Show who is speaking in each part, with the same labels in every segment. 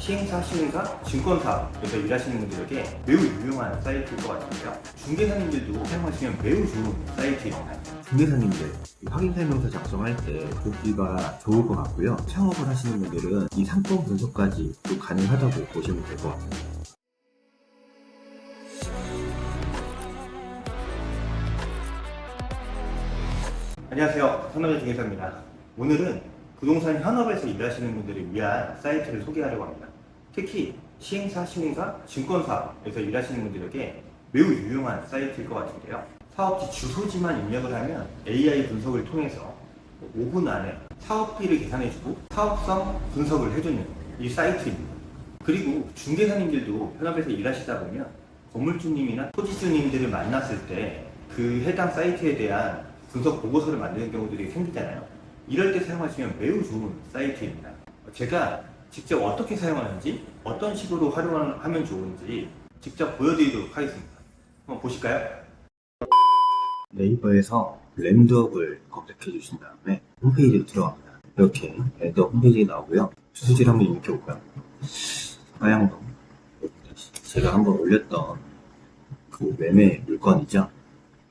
Speaker 1: 시행사, 시행사, 증권사에서 일하시는 분들에게 매우 유용한 사이트일 것 같은데요. 중개사님들도 사용하시면 매우 좋은 사이트입니다. 중개사님들 확인 설명서 작성할 때 보기가 좋을 것 같고요. 창업을 하시는 분들은 이 상품 분석까지 또 가능하다고 보시면 될 것 같습니다. 안녕하세요. 선호재 중개사입니다. 오늘은 부동산 현업에서 일하시는 분들을 위한 사이트를 소개하려고 합니다. 특히 시행사, 시행사, 증권사에서 일하시는 분들에게 매우 유용한 사이트일 것 같은데요. 사업지 주소지만 입력을 하면 AI 분석을 통해서 5분 안에 사업비를 계산해주고 사업성 분석을 해주는 이 사이트입니다. 그리고 중개사님들도 현업에서 일하시다 보면 건물주님이나 토지주님들을 만났을 때 그 해당 사이트에 대한 분석 보고서를 만드는 경우들이 생기잖아요. 이럴 때 사용하시면 매우 좋은 사이트입니다. 제가 직접 어떻게 사용하는지, 어떤 식으로 활용하면 좋은지 직접 보여드리도록 하겠습니다. 한번 보실까요? 네이버에서 랜드업을 검색해 주신 다음에 홈페이지로 들어갑니다. 이렇게 랜드업 홈페이지가 나오고요. 주소지를 한번 입력해볼까요? 화양동. 제가 한번 올렸던 그 매매 물건이죠.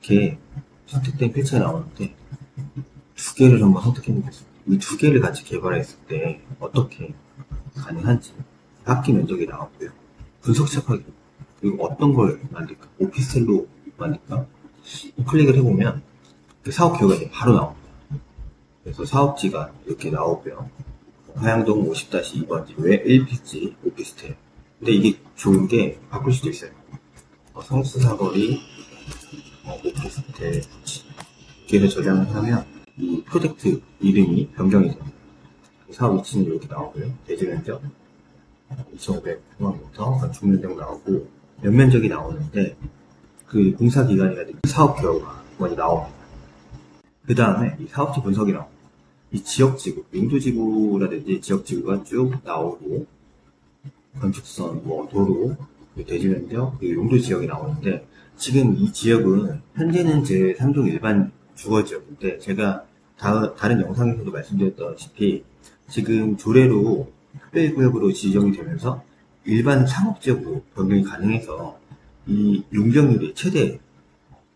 Speaker 1: 이렇게 선택된 필지가 나오는데 두 개를 한번 선택해 보겠습니다. 이 두 개를 같이 개발했을 때 어떻게 가능한지 합기 면적이 나오고요. 분석 시작하기 그리고 어떤 걸 만들까? 오피스텔로 만들까? 클릭을 해보면 그 사업 기호가 바로 나옵니다. 그래서 사업지가 이렇게 나오고요. 화양동 50-2번지 왜 1필지 오피스텔. 근데 이게 좋은 게 바꿀 수도 있어요. 성수사거리 오피스텔 이렇게 저장을 하면 이 프로젝트 이름이 변경이 됩니다. 사업 위치는 이렇게 나오고요. 대지 면적 2,500평방미터 건축 면적 나오고 연면적이 나오는데 그 공사 기간이라든지 사업 결과 먼저 나옵니다. 그 다음에 이 사업지 분석이 나옵니다. 이 지역지구, 용도지구라든지 지역지구가 쭉 나오고 건축선, 도로, 대지 면적, 용도 지역이 나오는데 지금 이 지역은 현재는 제 3종 일반 주거지역인데 제가 다른 영상에서도 말씀드렸다시피 지금 조례로 특별구역으로 지정이 되면서 일반 상업지역으로 변경이 가능해서 이 용적률이 최대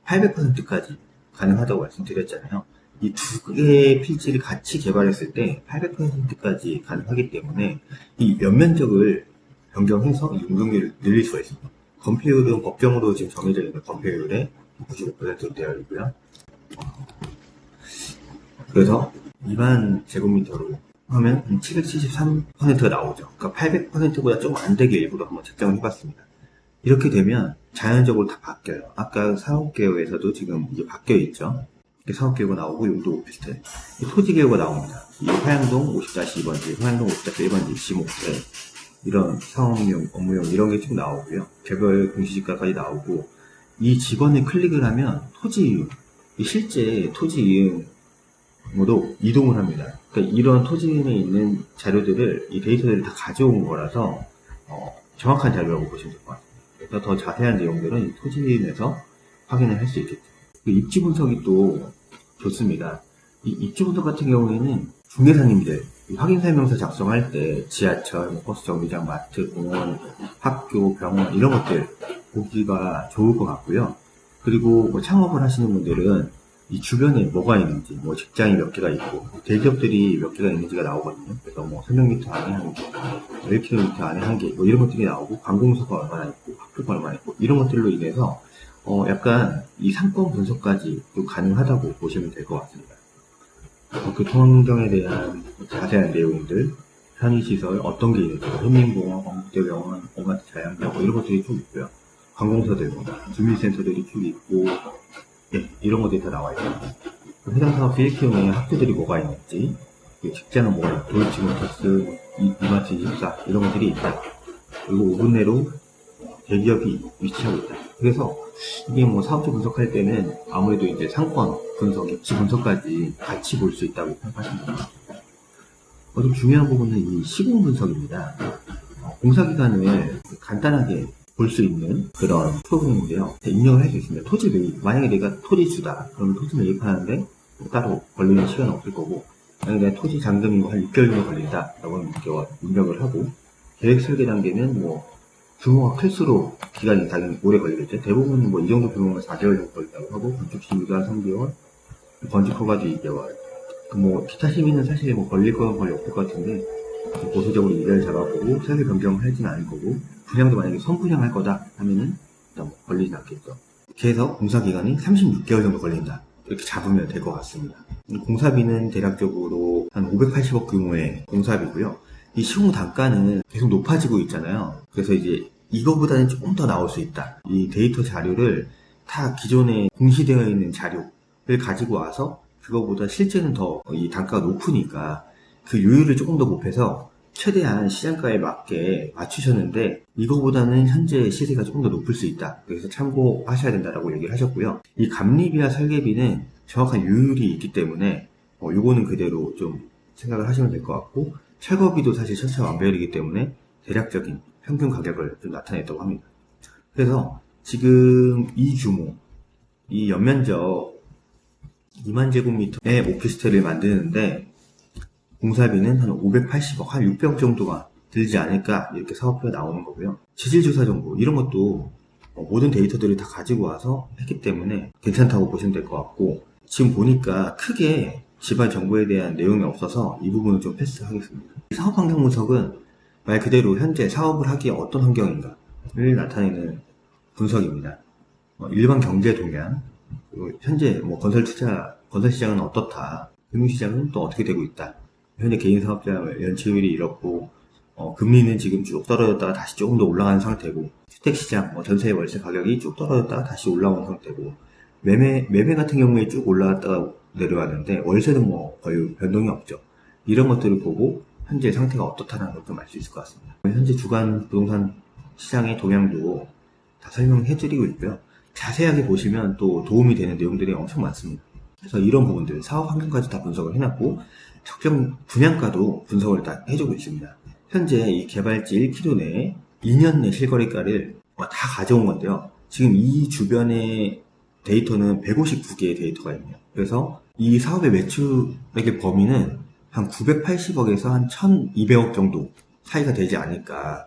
Speaker 1: 800%까지 가능하다고 말씀드렸잖아요. 이 두 개의 필지를 같이 개발했을 때 800%까지 가능하기 때문에 이 면면적을 변경해서 용적률을 늘릴 수가 있습니다. 건폐율은 법정으로 지금 정해져 있는 건폐율의 95%로 되어 있고요. 그래서 2만 제곱미터로 하면 773%가 나오죠. 그러니까 800%보다 좀 안 되게 일부러 한번 책정을 해봤습니다. 이렇게 되면 자연적으로 다 바뀌어요. 아까 사업개요에서도 지금 이게 바뀌어 있죠. 사업개요가 나오고 용도 오피스텔, 토지개요가 나옵니다. 이 화양동 50-2번지, 화양동 50-1번지, 지목대 이런 상업용, 업무용 이런 게 쭉 나오고요. 개별 공시지가까지 나오고 이 직원을 클릭을 하면 토지 이용, 실제 토지 이용으로 이동을 합니다. 그러니까 이런 토지인에 있는 자료들을 이 데이터들을 다 가져온 거라서 정확한 자료라고 보시면 될 것 같습니다. 그래서 더 자세한 내용들은 이 토지인에서 확인을 할 수 있겠죠. 입지 분석이 또 좋습니다. 이 입지 분석 같은 경우에는 중개사님들 확인 설명서 작성할 때 지하철, 버스 정류장, 마트, 공원, 학교, 병원 이런 것들 보기가 좋을 것 같고요. 그리고 창업을 하시는 분들은 이 주변에 뭐가 있는지, 직장이 몇 개가 있고 대기업들이 몇 개가 있는지가 나오거든요. 그래서 300m 안에 한 개, 1km 안에 한 개, 이런 것들이 나오고 관공서가 얼마나 있고 학교가 얼마나 있고 이런 것들로 인해서 약간 이 상권 분석까지 또 가능하다고 보시면 될 것 같습니다. 교통환경에 대한 자세한 내용들, 편의시설, 어떤 게 있는지, 현민공원, 광국대병원, 오마트 자연병, 이런 것들이 쭉 있고요. 관공서들, 주민센터들이 쭉 있고, 이런 것들이 다 나와 있어요. 해당 사업지 1km에 학교들이 뭐가 있는지, 직장은 뭐가 있고, 도이치모터스, 이마트 24, 이런 것들이 있다. 그리고 5분 내로 대기업이 위치하고 있다. 그래서 이게 사업주 분석할 때는 아무래도 이제 상권 분석, 입지 분석까지 같이 볼 수 있다고 생각하시면 됩니다. 좀 중요한 부분은 이 시공 분석입니다. 공사기간을 간단하게 볼 수 있는 그런 프로그램인데요. 입력을 할 수 있습니다. 토지 매입. 만약에 내가 토지주다. 그러면 토지 매입하는데 따로 걸리는 시간은 없을 거고, 만약에 내가 토지 잔금이 한 6개월 정도 걸린다. 라고 하면 입력을 하고, 계획 설계 단계는 뭐 규모가 클수록 기간이 당연히 오래 걸리겠죠. 대부분 뭐 이 정도 규모면 4개월 정도 걸린다고 하고, 건축 심의가 3개월, 건축 허가도 2개월. 뭐 기타 심의는 사실 뭐 걸릴 건 거의 없을 것 같은데, 보수적으로 이래를 잡아보고 설계 변경을 하진 않을 거고, 분양도 만약에 선분양할 거다 하면은 일단 뭐 걸리진 않겠죠. 이렇게 해서 공사 기간이 36개월 정도 걸린다, 이렇게 잡으면 될 것 같습니다. 공사비는 대략적으로 한 580억 규모의 공사비고요. 이 시공 단가는 계속 높아지고 있잖아요. 그래서 이제 이거보다는 조금 더 나올 수 있다. 이 데이터 자료를 다 기존에 공시되어 있는 자료를 가지고 와서 그거보다 실제는 더 이 단가가 높으니까 그 요율을 조금 더 곱해서 최대한 시장가에 맞게 맞추셨는데, 이거보다는 현재 시세가 조금 더 높을 수 있다. 그래서 참고하셔야 된다라고 얘기를 하셨고요. 이 감리비와 설계비는 정확한 요율이 있기 때문에 요거는 그대로 좀 생각을 하시면 될 것 같고, 철거비도 사실 천차만별이기 때문에 대략적인 평균 가격을 좀 나타냈다고 합니다. 그래서 지금 이 규모, 이 연면적 2만 제곱미터의 오피스텔을 만드는데 공사비는 한 580억, 한 600억 정도가 들지 않을까, 이렇게 사업비가 나오는 거고요. 지질조사 정보, 이런 것도 모든 데이터들을 다 가지고 와서 했기 때문에 괜찮다고 보시면 될 것 같고, 지금 보니까 크게 지발 정보에 대한 내용이 없어서 이 부분은 좀 패스하겠습니다. 사업 환경 분석은 말 그대로 현재 사업을 하기에 어떤 환경인가를 나타내는 분석입니다. 일반 경제 동향, 그리고 현재 뭐 건설 시장은 어떻다, 금융시장은 또 어떻게 되고 있다, 현재 개인 사업자 연체율이 이렇고, 금리는 지금 쭉 떨어졌다가 다시 조금 더 올라가는 상태고, 주택시장, 전세 월세 가격이 쭉 떨어졌다가 다시 올라오는 상태고, 매매 같은 경우에 쭉 올라갔다가 내려왔는데 월세는 뭐 거의 변동이 없죠. 이런 것들을 보고 현재 상태가 어떻다는 걸 좀 알 수 있을 것 같습니다. 현재 주간 부동산 시장의 동향도 다 설명해 드리고 있고요. 자세하게 보시면 또 도움이 되는 내용들이 엄청 많습니다. 그래서 이런 부분들, 사업 환경까지 다 분석을 해놨고, 적정 분양가도 분석을 다 해주고 있습니다. 현재 이 개발지 1km 내에 2년 내 실거래가를 다 가져온 건데요. 지금 이 주변에 데이터는 159개의 데이터가 있네요. 그래서 이 사업의 매출액의 범위는 한 980억에서 한 1200억 정도 사이가 되지 않을까,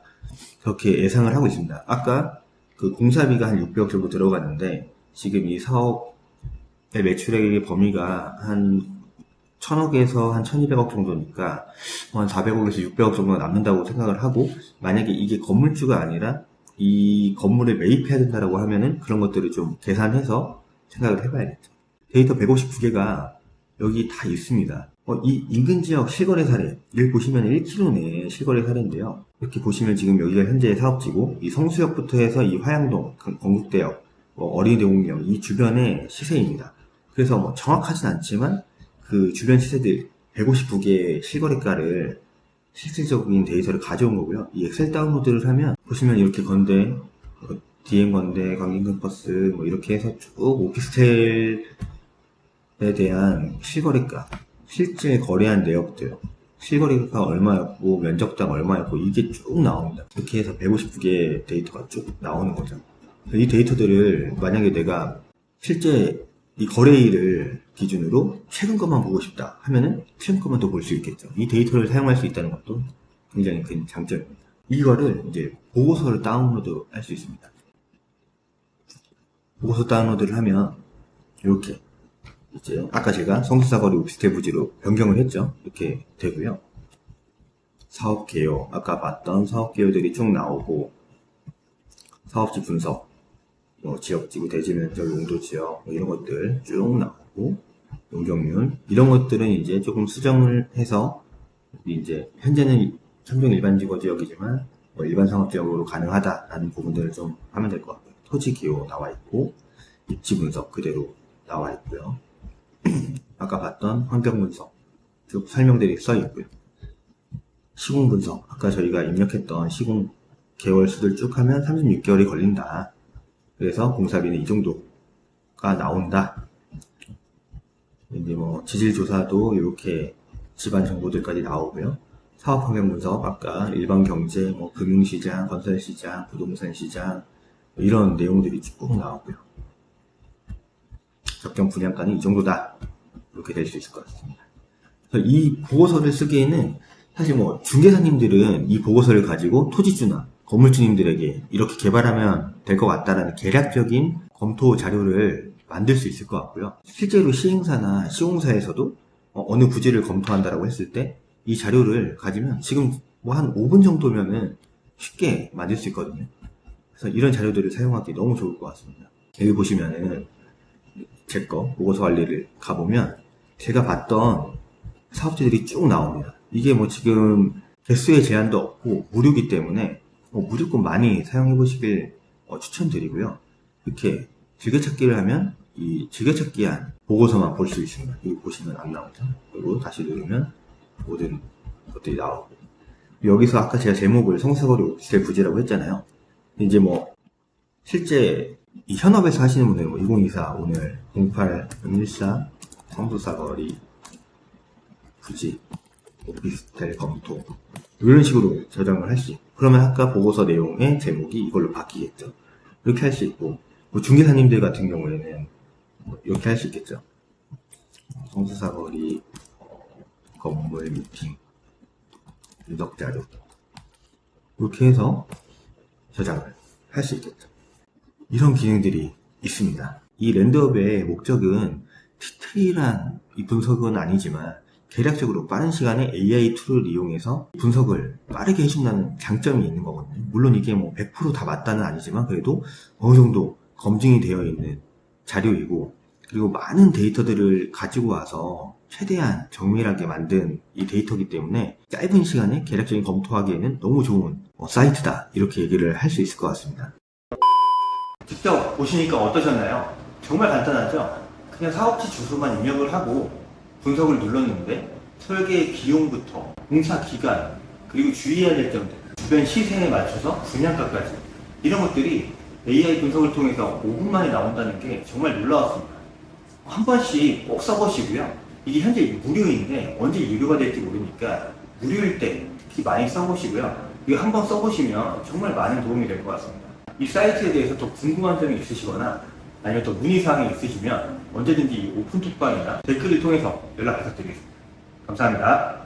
Speaker 1: 그렇게 예상을 하고 있습니다. 아까 그 공사비가 한 600억 정도 들어갔는데, 지금 이 사업의 매출액의 범위가 한 1000억에서 한 1200억 정도니까 한 400억에서 600억 정도가 남는다고 생각을 하고, 만약에 이게 건물주가 아니라 이 건물을 매입해야 된다라고 하면은 그런 것들을 좀 계산해서 생각을 해봐야겠죠. 데이터 159개가 여기 다 있습니다. 이 인근 지역 실거래 사례, 여기 보시면 1km 내 실거래 사례인데요. 이렇게 보시면 지금 여기가 현재의 사업지고, 이 성수역부터 해서 이 화양동, 건국대역, 어린이대공역, 이 주변의 시세입니다. 그래서 뭐 정확하진 않지만 그 주변 시세들 159개의 실거래가를 실질적인 데이터를 가져온 거고요. 이 엑셀 다운로드를 하면 보시면 이렇게 건대, DM 건대, 광진캠퍼스 뭐 이렇게 해서 쭉 오피스텔에 대한 실거래가, 실제 거래한 내역들, 실거래가 얼마였고 면적당 얼마였고, 이게 쭉 나옵니다. 이렇게 해서 159개의 데이터가 쭉 나오는 거죠. 이 데이터들을 만약에 내가 실제 이 거래일을 기준으로 최근 것만 보고 싶다 하면은 최근 것만 더 볼 수 있겠죠. 이 데이터를 사용할 수 있다는 것도 굉장히 큰 장점입니다. 이거를 이제 보고서를 다운로드 할 수 있습니다. 보고서 다운로드를 하면 이렇게 이제 아까 제가 성수사거리 오피스텔 부지로 변경을 했죠. 이렇게 되고요. 사업 개요, 아까 봤던 사업 개요들이 쭉 나오고, 사업지 분석, 지역지구, 대지면적, 용도지역, 이런 것들 쭉 나오고, 용적률, 이런 것들은 이제 조금 수정을 해서, 이제 현재는 천평 일반지구지역이지만 일반 상업지역으로 가능하다라는 부분들을 좀 하면 될 것 같고요. 토지 기호 나와 있고, 입지 분석 그대로 나와 있고요. 아까 봤던 환경 분석 쭉 설명들이 써 있고요. 시공 분석, 아까 저희가 입력했던 시공 개월 수들 쭉 하면 36개월이 걸린다. 그래서 공사비는 이 정도가 나온다. 이제 뭐 지질 조사도 이렇게 집안 정보들까지 나오고요. 사업 환경 분석, 아까 일반 경제, 뭐 금융시장, 건설시장, 부동산 시장, 이런 내용들이 쭉 나오고요. 적정 분양가는 이 정도다. 이렇게 될 수 있을 것 같습니다. 그래서 이 보고서를 쓰기에는 사실 뭐 중개사님들은 이 보고서를 가지고 토지주나 건물주님들에게 이렇게 개발하면 될 것 같다라는 계략적인 검토 자료를 만들 수 있을 것 같고요. 실제로 시행사나 시공사에서도 어느 부지를 검토한다라고 했을 때 이 자료를 가지면 지금 뭐 한 5분 정도면은 쉽게 만들 수 있거든요. 그래서 이런 자료들을 사용하기 너무 좋을 것 같습니다. 여기 보시면은 제 거 보고서 관리를 가보면 제가 봤던 사업체들이 쭉 나옵니다. 이게 뭐 지금 개수의 제한도 없고 무료이기 때문에 무조건 많이 사용해 보시길 추천드리고요. 이렇게 즐겨찾기를 하면 이 즐겨찾기한 보고서만 볼 수 있습니다. 여기 보시면 안 나오죠. 그리고 다시 누르면 모든 것들이 나오고, 여기서 아까 제가 제목을 성사거리 오피스텔 부지라고 했잖아요. 이제 뭐 실제 이 현업에서 하시는 분들은 뭐 2024 오늘 08-14 성수사거리 부지 오피스텔 검토 이런 식으로 저장을 할 수 있고, 그러면 아까 보고서 내용의 제목이 이걸로 바뀌겠죠. 이렇게 할 수 있고, 뭐 중개사님들 같은 경우에는 뭐 이렇게 할 수 있겠죠. 성수사거리 건물 미팅 누적자료 이렇게 해서 저장을 할 수 있겠죠. 이런 기능들이 있습니다. 이 랜드업의 목적은 디테일한 이 분석은 아니지만 계략적으로 빠른 시간에 AI 툴을 이용해서 분석을 빠르게 해준다는 장점이 있는 거거든요. 물론 이게 뭐 100% 다 맞다는 아니지만 그래도 어느 정도 검증이 되어 있는 자료이고, 그리고 많은 데이터들을 가지고 와서 최대한 정밀하게 만든 이 데이터이기 때문에 짧은 시간에 계략적인 검토하기에는 너무 좋은 사이트다, 이렇게 얘기를 할 수 있을 것 같습니다. 직접 보시니까 어떠셨나요? 정말 간단하죠? 그냥 사업체 주소만 입력을 하고 분석을 눌렀는데 설계 비용부터 공사 기간, 그리고 주의해야 될 점들, 주변 시세에 맞춰서 분양가까지, 이런 것들이 AI 분석을 통해서 5분 만에 나온다는 게 정말 놀라웠습니다. 한 번씩 꼭 써보시고요. 이게 현재 무료인데 언제 유료가 될지 모르니까 무료일 때 특히 많이 써보시고요. 이거 한번 써보시면 정말 많은 도움이 될 것 같습니다. 이 사이트에 대해서 더 궁금한 점이 있으시거나 아니면 또 문의사항이 있으시면 언제든지 오픈톡방이나 댓글을 통해서 연락 부탁드리겠습니다. 감사합니다.